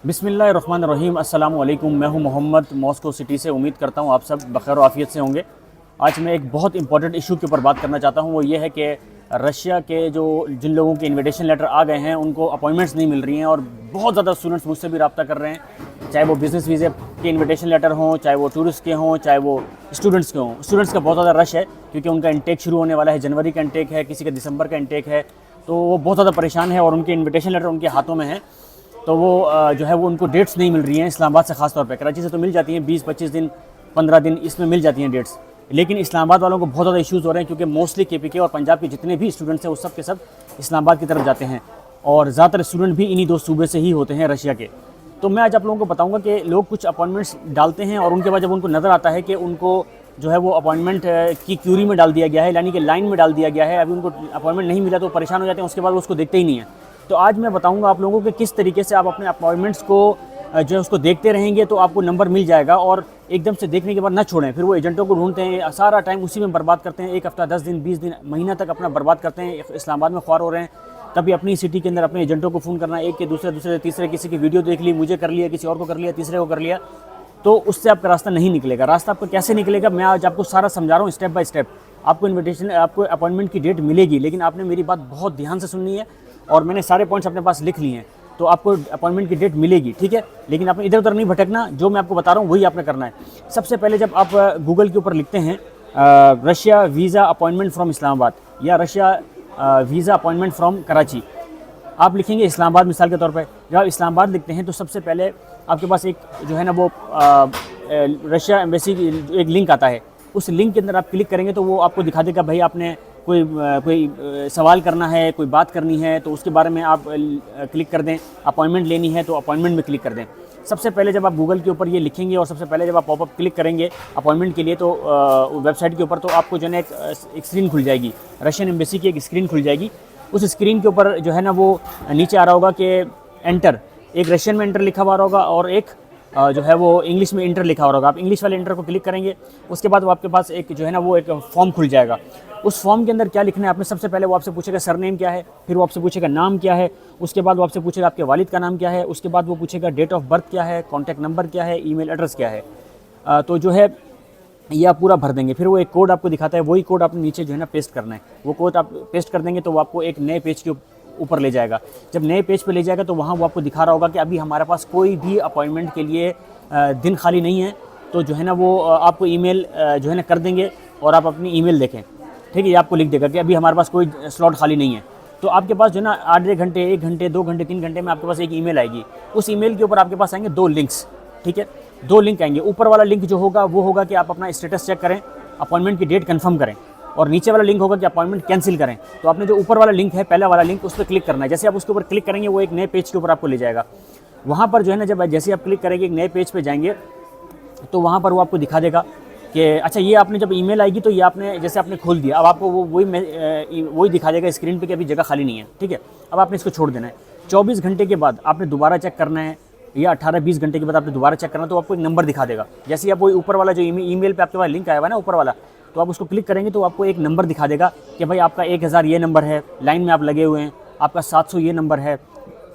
बिस्मिल्लाहिर्रहमानिर्रहीम। अस्सलाम वालेकुम। मैं हूं मोहम्मद, मॉस्को सिटी से। उम्मीद करता हूं आप सब बखैर आफियत से होंगे। आज मैं एक बहुत इंपॉर्टेंट इशू के ऊपर बात करना चाहता हूं। वो ये है कि रशिया के जिन लोगों के इनविटेशन लेटर आ गए हैं उनको अपॉइंटमेंट्स नहीं मिल रही हैं, और बहुत ज़्यादा स्टूडेंट्स मुझसे भी रब्ता कर रहे हैं, चाहे वो बिज़नेस वीज़े के इनविटेशन लेटर हों, चाहे वो टूरिस्ट के हों, चाहे वो स्टूडेंट्स के हों। स्टूडेंट्स का बहुत ज़्यादा रश है क्योंकि उनका इंटेक शुरू होने वाला है। जनवरी का इंटेक है, किसी का दिसंबर का इंटेक है, तो वो बहुत ज़्यादा परेशान है और उनके इन्विटेशन लेटर उनके हाथों में हैं। तो वो जो है वो उनको डेट्स नहीं मिल रही हैं इस्लामाबाद से। ख़ास तौर पे कराची से तो मिल जाती हैं, 20-25 दिन 15 दिन इसमें मिल जाती हैं डेट्स, लेकिन इस्लामाबाद वालों को बहुत ज़्यादा इश्यूज़ हो रहे हैं क्योंकि मोस्टली केपीके और पंजाब के जितने भी स्टूडेंट्स हैं वो सब के सब इस्लामाबाद की तरफ जाते हैं, और ज़्यादातर स्टूडेंट भी इन्हीं दो सूबे से ही होते हैं रशिया के। तो मैं आज आप लोगों को बताऊँगा कि लोग कुछ अपॉइंटमेंट्स डालते हैं और उनके बाद जब उनको नज़र आता है कि उनको जो है वो अपॉइंटमेंट की क्यूरी में डाल दिया गया है, यानी कि लाइन में डाल दिया गया है, अभी उनको अपॉइंटमेंट नहीं मिला तो परेशान हो जाते हैं, उसके बाद वो उसको देखते ही नहीं हैं। तो आज मैं बताऊंगा आप लोगों को किस तरीके से आप अपने अपॉइंटमेंट्स को जो है उसको देखते रहेंगे तो आपको नंबर मिल जाएगा, और एकदम से देखने के बाद ना छोड़ें। फिर वो एजेंटों को ढूंढते हैं, सारा टाइम उसी में बर्बाद करते हैं, 1 हफ्ता 10 दिन 20 दिन महीना तक अपना बर्बाद करते हैं। इस्लामाबाद में ख्वार हो रहे हैं, कभी अपनी सिटी के अंदर अपने एजेंटों को फ़ोन करना, एक के दूसरे तीसरे, किसी की वीडियो देख ली, मुझे कर लिया, किसी और को कर लिया, तीसरे को कर लिया, तो उससे आपका रास्ता नहीं निकलेगा। रास्ता आपका कैसे निकलेगा मैं आज आपको सारा समझा रहा हूँ स्टेप बाय स्टेप। आपको अपॉइंटमेंट की डेट मिलेगी, लेकिन आपने मेरी बात बहुत ध्यान से सुननी है, और मैंने सारे पॉइंट्स अपने पास लिख लिए हैं। तो आपको अपॉइंटमेंट की डेट मिलेगी, ठीक है, लेकिन आपने इधर उधर नहीं भटकना। जो मैं आपको बता रहा हूँ वही आपने करना है। सबसे पहले जब आप गूगल के ऊपर लिखते हैं Russia visa appointment from Islamabad या Russia visa appointment from Karachi, आप लिखेंगे इस्लामाबाद मिसाल के तौर पर। जब आप इस्लामाबाद लिखते हैं तो सबसे पहले आपके पास एक जो है ना वो रशिया एम्बेसी की एक लिंक आता है। उस लिंक के अंदर आप क्लिक करेंगे तो वो आपको दिखा देगा भाई आपने कोई सवाल करना है, कोई बात करनी है, तो उसके बारे में आप क्लिक कर दें। अपॉइंटमेंट लेनी है तो अपॉइंटमेंट में क्लिक कर दें। सबसे पहले जब आप गूगल के ऊपर ये लिखेंगे और सबसे पहले जब आप पॉपअप क्लिक करेंगे अपॉइंटमेंट के लिए, तो वेबसाइट के ऊपर तो आपको जो है ना एक स्क्रीन खुल जाएगी, रशियन एम्बेसी की एक स्क्रीन खुल जाएगी। उस स्क्रीन के ऊपर जो है ना वो नीचे आ रहा होगा कि एंटर, एक रशियन में एंटर लिखा हुआ होगा और एक जो है वो इंग्लिश में इंटर लिखा होगा। आप इंग्लिश वाले इंटर को क्लिक करेंगे, उसके बाद वो आपके पास एक जो है ना वो एक फॉर्म खुल जाएगा। उस फॉर्म के अंदर क्या लिखना है आपने, सबसे पहले वो आपसे पूछेगा सरनेम क्या है, फिर वो आपसे पूछेगा नाम क्या है, उसके बाद वो आपसे पूछेगा आपके वालिद का नाम क्या है, उसके बाद वो पूछेगा डेट ऑफ बर्थ क्या है, कॉन्टैक्ट नंबर क्या है, ईमेल एड्रेस क्या है। तो जो है ये आप पूरा भर देंगे। फिर वो एक कोड आपको दिखाता है, वही कोड आपने नीचे जो है ना पेस्ट करना है। वो कोड आप पेस्ट कर देंगे तो वो आपको एक नए पेज के ऊपर ले जाएगा। जब नए पेज पे ले जाएगा तो वहाँ वो आपको दिखा रहा होगा कि अभी हमारे पास कोई भी अपॉइंटमेंट के लिए दिन खाली नहीं है। तो जो है ना वो आपको ईमेल जो है ना कर देंगे और आप अपनी ईमेल देखें, ठीक है। ये आपको लिख देगा कि अभी हमारे पास कोई स्लॉट खाली नहीं है। तो आपके पास जो है ना आधे घंटे, 1 घंटे, 2 घंटे, 3 घंटे में आपके पास एक ईमेल आएगी। उस ईमेल के ऊपर आपके पास आएंगे 2 लिंक्स, ठीक है। 2 लिंक आएंगे। ऊपर वाला लिंक जो होगा वो होगा कि आप अपना स्टेटस चेक करें, अपॉइंटमेंट की डेट कंफर्म करें, और नीचे वाला लिंक होगा कि अपॉइंटमेंट कैंसिल करें। तो आपने जो ऊपर वाला लिंक है, पहला वाला लिंक, उस पर क्लिक करना है। जैसे आप उसके ऊपर क्लिक करेंगे वो एक नए पेज के ऊपर आपको ले जाएगा। वहाँ पर जो है ना जब जैसे आप क्लिक करेंगे एक नए पेज पे जाएंगे तो वहाँ पर वो आपको दिखा देगा कि अच्छा ये आपने जब ईमेल आएगी तो ये आपने जैसे आपने खोल दिया, अब आपको वो वही दिखा देगा स्क्रीन पे कि अभी जगह खाली नहीं है, ठीक है। अब आपने इसको छोड़ देना है। 24 घंटे के बाद आपने दोबारा चेक करना है, या 18-20 घंटे के बाद आपने दोबारा चेक करना, तो आपको एक नंबर दिखा देगा। जैसे आप वो ऊपर वाला जो ईमेल पे आपके पास लिंक आया हुआ है ना ऊपर वाला, तो आप उसको क्लिक करेंगे तो आपको एक नंबर दिखा देगा कि भाई आपका 1000 ये नंबर है, लाइन में आप लगे हुए हैं, आपका 700 ये नंबर है,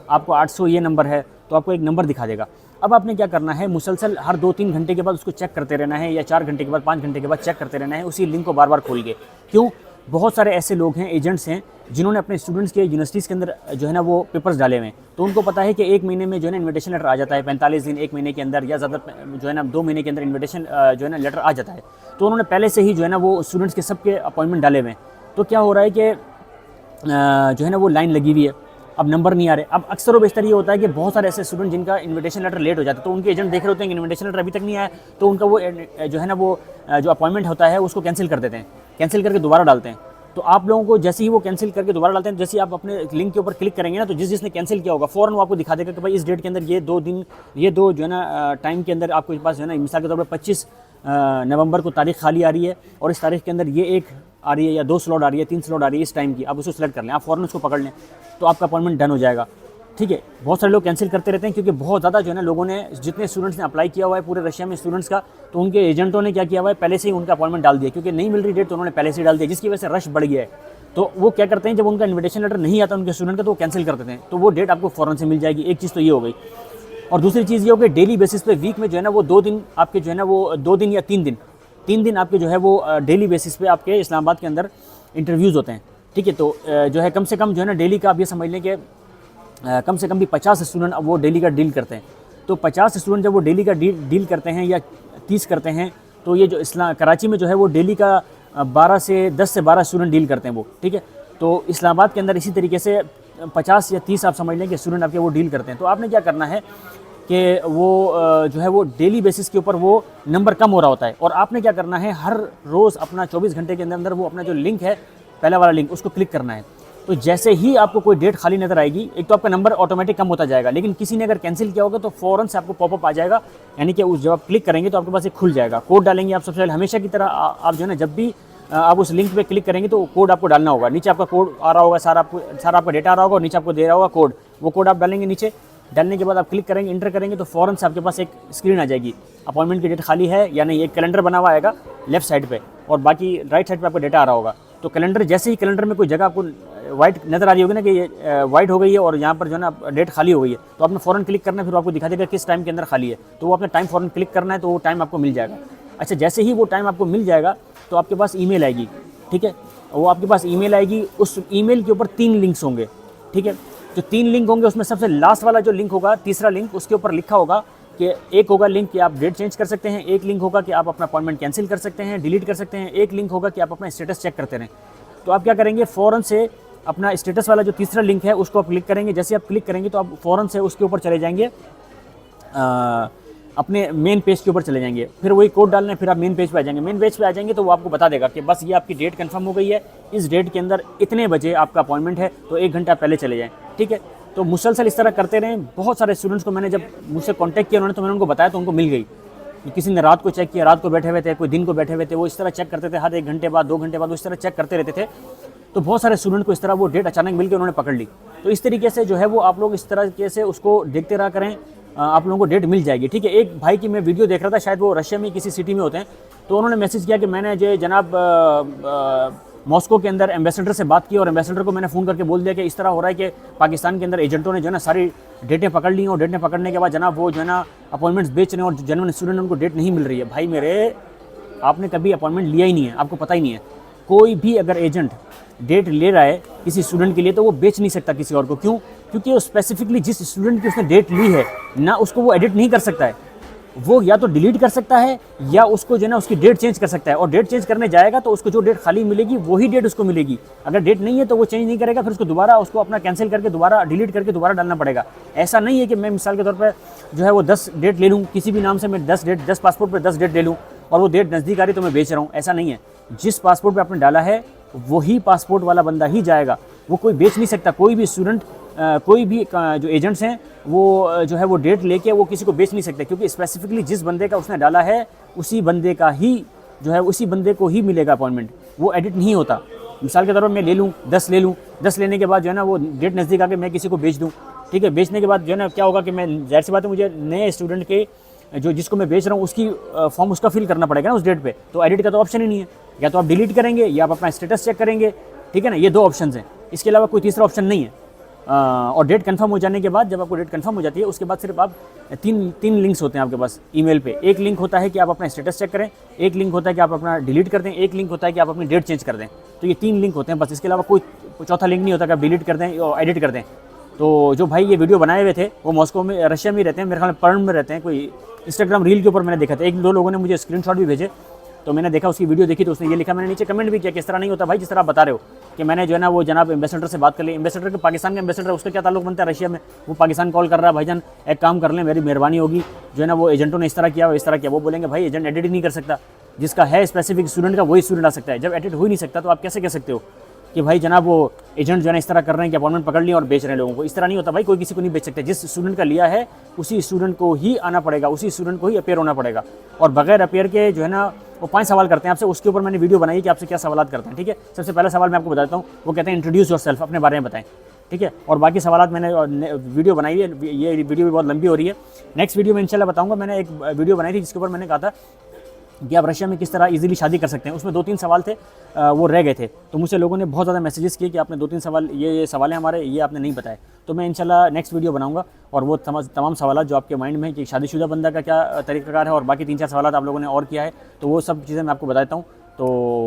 आपको 800 ये नंबर है, तो आपको एक नंबर दिखा देगा। अब आपने क्या करना है, मुसलसल हर 2-3 घंटे के बाद उसको चेक करते रहना है, या 4 घंटे के बाद, 5 घंटे के बाद चेक करते रहना है उसी लिंक को बार बार खोल के। क्यों? बहुत सारे ऐसे लोग हैं, एजेंट्स हैं, जिन्होंने अपने स्टूडेंट्स के यूनिवर्सिटीज़ के अंदर जो है ना वो पेपर्स डाले हुए हैं। तो उनको पता है कि 1 महीने में जो है ना इन्विटेशन लेटर आ जाता है, 45 दिन 1 महीने के अंदर, या ज़्यादा जो है ना 2 महीने के अंदर इन्विटेशन जो है ना लेटर आ जाता है। तो उन्होंने पहले से ही जो है ना वो स्टूडेंट्स के सबके अपॉइंटमेंट डाले हुए हैं। तो क्या हो रहा है कि जो है ना वो लाइन लगी हुई है, अब नंबर नहीं आ रहे। अब अक्सर व बेशतर ये होता है कि बहुत सारे ऐसे स्टूडेंट जिनका इन्विटेशन लेटर लेट हो जाता है, तो उनके एजेंट देख रहे होते हैं कि इन्विटेशन लेटर अभी तक नहीं आया, तो उनका वो जो है ना वो जो अपॉइंटमेंट होता है उसको कैंसिल कर देते हैं, कैंसिल करके दोबारा डालते हैं। तो आप लोगों को जैसे ही वो कैंसिल करके दोबारा डालते हैं, जैसे ही आप अपने लिंक के ऊपर क्लिक करेंगे ना, तो जिसने कैंसिल किया होगा फ़ौरन वो आपको दिखा देगा कि भाई इस डेट के अंदर ये 2 दिन, ये 2 जो है ना टाइम के अंदर आपके पास जो है ना मिसाल के तौर पर 25 नवंबर को तारीख खाली आ रही है, और इस तारीख के अंदर ये 1 आ रही है, या 2 स्लॉट आ रही है, 3 स्लॉट आ रही है इस टाइम की, आप उसको सेलेक्ट कर लें, आप फ़ौरन उसको पकड़ लें, तो आपका अपॉइंटमेंट डन हो जाएगा, ठीक है। बहुत सारे लोग कैंसिल करते रहते हैं क्योंकि बहुत ज़्यादा जो है ना लोगों ने, जितने स्टूडेंट्स ने अप्लाई किया हुआ है पूरे रशिया में स्टूडेंट्स का, तो उनके एजेंटों ने क्या किया हुआ है, पहले से ही उनका अपॉइंटमेंट डाल दिया, क्योंकि नहीं मिल रही डेट तो उन्होंने पहले से ही डाल दिया, जिसकी वजह से रश बढ़ गया है। तो वो क्या करते हैं, जब उनका इन्विटेशन लेटर नहीं आता उनके स्टूडेंट का, तो वो कैंसिल कर देते हैं, तो वो डेट आपको फ़ौरन से मिल जाएगी। एक चीज़ तो ये हो गई। और दूसरी चीज़ ये हो कि डेली बेसिस पे वीक में जो है ना वो 2 दिन आपके जो है ना वो 2 दिन या 3 दिन आपके जो है वो डेली बेसिस पे आपके इस्लामाबाद के अंदर इंटरव्यूज़ होते हैं। ठीक है, तो जो है कम से कम जो है ना डेली का आप ये समझ लें कि कम से कम भी 50 स्टूडेंट अब वो डेली का डील करते हैं। तो 50 स्टूडेंट जब वो डेली का डील करते हैं या 30 करते हैं, तो ये जो कराची में जो है वो डेली का 10 से 12 स्टूडेंट डील करते हैं वो। ठीक है, तो इस्लामाबाद के अंदर इसी तरीके से 50 या 30 आप समझ लें कि स्टूडेंट आपके वो डील करते हैं। तो आपने क्या करना है कि वो जो है वो डेली बेसिस के ऊपर वो नंबर कम हो रहा होता है, और आपने क्या करना है हर रोज़ अपना 24 घंटे के अंदर अंदर वो अपना जो लिंक है, पहला वाला लिंक, उसको क्लिक करना है। तो जैसे ही आपको कोई डेट खाली नज़र आएगी, एक तो आपका नंबर ऑटोमेटिक कम होता जाएगा, लेकिन किसी ने अगर कैंसिल किया होगा तो फ़ौरन से आपको पॉपअप आ जाएगा, यानी कि उस जब आप क्लिक करेंगे तो आपके पास एक खुल जाएगा। कोड डालेंगे आप सबसे पहले, हमेशा की तरह आप जो है ना जब भी आप उस लिंक पे क्लिक करेंगे तो कोड आपको डालना होगा। नीचे आपका कोड आ रहा होगा, सारा आपका डेटा आ रहा होगा और नीचे आपको दे रहा होगा कोड, वो कोड आप डालेंगे नीचे। डालने के बाद आप क्लिक करेंगे, इंटर करेंगे तो फ़ौरन से आपके पास एक स्क्रीन आ जाएगी, अपॉइंटमेंट की डेट खाली है या नहीं। एक कैलेंडर बना हुआ आएगा लेफ्ट साइड पे, और बाकी राइट साइड पे आपको डेटा आ रहा होगा। तो कैलेंडर, जैसे ही कैलेंडर में कोई जगह आपको वाइट नज़र आ रही होगी ना कि ये वाइट हो गई है और यहाँ पर जो है ना डेट खाली हो गई है, तो आपने फ़ौरन क्लिक करना है, फिर आपको दिखा देगा किस टाइम के अंदर खाली है, तो वो अपना टाइम फ़ौरन क्लिक करना है, तो वो टाइम आपको मिल जाएगा। अच्छा, जैसे ही वो टाइम आपको मिल जाएगा तो आपके पास ईमेल आएगी। ठीक है, वो आपके पास ईमेल आएगी, उस ईमेल के ऊपर 3 लिंक्स होंगे। ठीक है, जो 3 लिंक होंगे उसमें सबसे लास्ट वाला जो लिंक होगा, तीसरा लिंक, उसके ऊपर लिखा होगा कि एक होगा लिंक कि आप डेट चेंज कर सकते हैं, एक लिंक होगा कि आप अपना अपॉइंटमेंट कैंसिल कर सकते हैं, डिलीट कर सकते हैं, एक लिंक होगा कि आप अपना स्टेटस चेक करते रहें। तो आप क्या करेंगे, फ़ौरन से अपना स्टेटस वाला जो तीसरा लिंक है उसको आप क्लिक करेंगे। जैसे आप क्लिक करेंगे तो आप फ़ौरन से उसके ऊपर चले जाएंगे, अपने मेन पेज के ऊपर चले जाएंगे, फिर वही कोड डालना है, फिर आप मेन पेज पे आ जाएंगे। मेन पेज पे आ जाएंगे तो वो आपको बता देगा कि बस ये आपकी डेट कंफर्म हो गई है, इस डेट के अंदर इतने बजे आपका अपॉइंटमेंट है, तो 1 घंटा पहले चले जाएँ। ठीक है, तो मुसलसल इस तरह करते रहें। बहुत सारे स्टूडेंट्स को मैंने जब मुझसे कॉन्टैक्ट किया उन्होंने, तो मैंने उनको बताया तो उनको मिल गई। किसी ने रात को चेक किया, रात को बैठे हुए थे, कोई दिन को बैठे हुए थे, वो इस तरह चेक करते थे, हर 1 घंटे बाद 2 घंटे बाद वो इस तरह चेक करते रहते थे। तो बहुत सारे स्टूडेंट को इस तरह वो डेट अचानक मिल के उन्होंने पकड़ ली। तो इस तरीके से जो है वो आप लोग इस तरीके से उसको देखते रहा करें, आप लोगों को डेट मिल जाएगी। ठीक है, एक भाई की मैं वीडियो देख रहा था, शायद वो रशिया में किसी सिटी में होते हैं, तो उन्होंने मैसेज किया कि मैंने जो जनाब मॉस्को के अंदर एम्बेसडर से बात की, और एम्बेसडर को मैंने फ़ोन करके बोल दिया कि इस तरह हो रहा है कि पाकिस्तान के अंदर एजेंटों ने जो है ना सारी डेटें पकड़ ली, और डेटें पकड़ने के बाद जनाब वो जो है ना अपॉइंटमेंट्स बेच रहे हैं, और जेन्युइन स्टूडेंट उनको डेट नहीं मिल रही है। भाई मेरे, आपने कभी अपॉइंटमेंट लिया ही नहीं है, आपको पता ही नहीं है। कोई भी अगर एजेंट डेट ले रहा है किसी स्टूडेंट के लिए तो वो बेच नहीं सकता किसी और को। क्यों? क्योंकि वो स्पेसिफिकली जिस स्टूडेंट की उसने डेट ली है ना, उसको वो एडिट नहीं कर सकता है। वो या तो डिलीट कर सकता है या उसको जो है ना उसकी डेट चेंज कर सकता है, और डेट चेंज करने जाएगा तो उसको जो डेट खाली मिलेगी वही डेट उसको मिलेगी। अगर डेट नहीं है तो वो चेंज नहीं करेगा, फिर उसको दोबारा उसको अपना कैंसिल करके दोबारा डिलीट करके दोबारा डालना पड़ेगा। ऐसा नहीं है कि मैं मिसाल के तौर पर जो है वो 10 डेट ले लूँ किसी भी नाम से, मैं 10 पासपोर्ट पर 10 डेट ले लूँ और वो डेट नज़दीक आ रही तो मैं बेच रहा हूँ, ऐसा नहीं है। जिस पासपोर्ट पर आपने डाला है वही पासपोर्ट वाला बंदा ही जाएगा, वो कोई बेच नहीं सकता। कोई भी स्टूडेंट, कोई भी जो एजेंट्स हैं वो जो है वो डेट लेके वो किसी को बेच नहीं सकते, क्योंकि स्पेसिफिकली जिस बंदे का उसने डाला है उसी बंदे का ही जो है उसी बंदे को ही मिलेगा अपॉइंटमेंट, वो एडिट नहीं होता। मिसाल के तौर पर मैं ले लूँ 10 ले लूँ, 10 लेने के बाद जो है ना वो डेट नज़दीक आके मैं किसी को बेच दूँ। ठीक है, बेचने के बाद जो है ना क्या होगा कि मैं, जाहिर सी बात है, मुझे नए स्टूडेंट के जो जिसको मैं बेच रहा हूँ उसकी फॉर्म उसका फिल करना पड़ेगा ना उस डेट पे, तो एडिट का तो ऑप्शन ही नहीं है। या तो आप डिलीट करेंगे या आप अपना स्टेटस चेक करेंगे। ठीक है ना, ये 2 ऑप्शन हैं, इसके अलावा कोई तीसरा ऑप्शन नहीं है। और डेट कंफर्म हो जाने के बाद, जब आपको डेट कंफर्म हो जाती है उसके बाद सिर्फ आप तीन लिंक्स होते हैं आपके पास ईमेल पे। एक लिंक होता है कि आप अपना स्टेटस चेक करें, एक लिंक होता है कि आप अपना डिलीट कर दें, एक लिंक होता है कि आप अपनी डेट चेंज कर दें। तो ये 3 लिंक होते हैं बस, इसके अलावा कोई चौथा लिंक नहीं होता कि आप डिलीट कर दें और एडिट कर दें। तो जो भाई ये वीडियो बनाए हुए थे वो मॉस्को में, रशिया में रहते हैं, मेरे ख्याल में पर्न में रहते हैं। कोई इंस्टाग्राम रील के ऊपर मैंने देखा था, 1-2 लोगों ने मुझे स्क्रीनशॉट भी भेजे, तो मैंने देखा, उसकी वीडियो देखी तो उसने ये लिखा, मैंने नीचे कमेंट भी किया कि इस तरह नहीं होता भाई जिस तरह आप बता रहे हो, कि मैंने जो है ना वो जनाब एम्बेसडर से बात कर ली। एम्बेसडर के पाकिस्तान के एम्बेसडर है, उसका क्या ताल्लुक बनता है रशिया में? वो पाकिस्तान कॉल कर रहा है, भाईजान एक काम कर लें, मेरी मेहरबानी होगी, जो है ना वो एजेंटों ने इस तरह किया इस तरह किया। वो बोलेंगे भाई एजेंट एडिट ही नहीं कर सकता, जिसका है स्पेसिफिक स्टूडेंट का वही स्टूडेंट आ सकता है। जब एडिट हो ही नहीं सकता तो आप कैसे कह सकते हो कि भाई जनाब वो एजेंट जो है ना इस तरह कर रहे हैं कि अपॉइंटमेंट पकड़ लिया और बेच रहे हैं लोगों को? इस तरह नहीं होता भाई, कोई किसी को नहीं बेच सकते। जिस स्टूडेंट का लिया है उसी स्टूडेंट को ही आना पड़ेगा, उसी स्टूडेंट को ही अपेयर होना पड़ेगा। और बगैर अपेयर के जो है ना वो 5 सवाल करते हैं आपसे, उसके ऊपर मैंने वीडियो बनाई कि आपसे क्या सवाल करते हैं। ठीक है, सबसे पहला सवाल मैं आपको बताता हूँ, वो कहते हैं इंट्रोड्यूस योरसेल्फ, अपने बारे में बताएं। ठीक है, और बाकी सवाल मैंने वीडियो बनाई है, ये वीडियो भी बहुत लंबी हो रही है। नेक्स्ट वीडियो में इंशाल्लाह बताऊँगा। मैंने एक वीडियो बनाई थी जिसके ऊपर मैंने कहा था कि आप रशिया में किस तरह इजीली शादी कर सकते हैं। उसमें 2-3 सवाल थे, वो रह गए थे। तो मुझसे लोगों ने बहुत ज़्यादा मैसेजेस किए कि आपने 2-3 सवाल, ये सवाल हैं हमारे, ये आपने नहीं बताए। तो मैं इंशाल्लाह नेक्स्ट वीडियो बनाऊंगा और वो तमाम सवाल जो आपके माइंड में है कि शादीशुदा बंदा का क्या तरीक़ाकार है और बाकी 3-4 सवाल आप लोगों ने और किया है, तो वो सब चीज़ें मैं आपको बताता हूँ। तो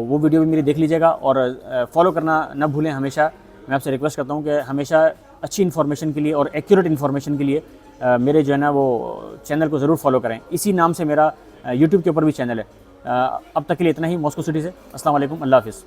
वो वीडियो भी मेरी देख लीजिएगा और फॉलो करना ना भूलें। हमेशा मैं आपसे रिक्वेस्ट करता हूँ कि हमेशा अच्छी इन्फॉर्मेशन के लिए और एक्यूरेट इन्फॉर्मेशन के लिए मेरे जो है ना वो चैनल को ज़रूर फॉलो करें। इसी नाम से मेरा यूट्यूब के ऊपर भी चैनल है। अब तक के लिए इतना ही। मॉस्को सिटी से अस्सलाम वालेकुम, अल्लाह हाफ़िज़।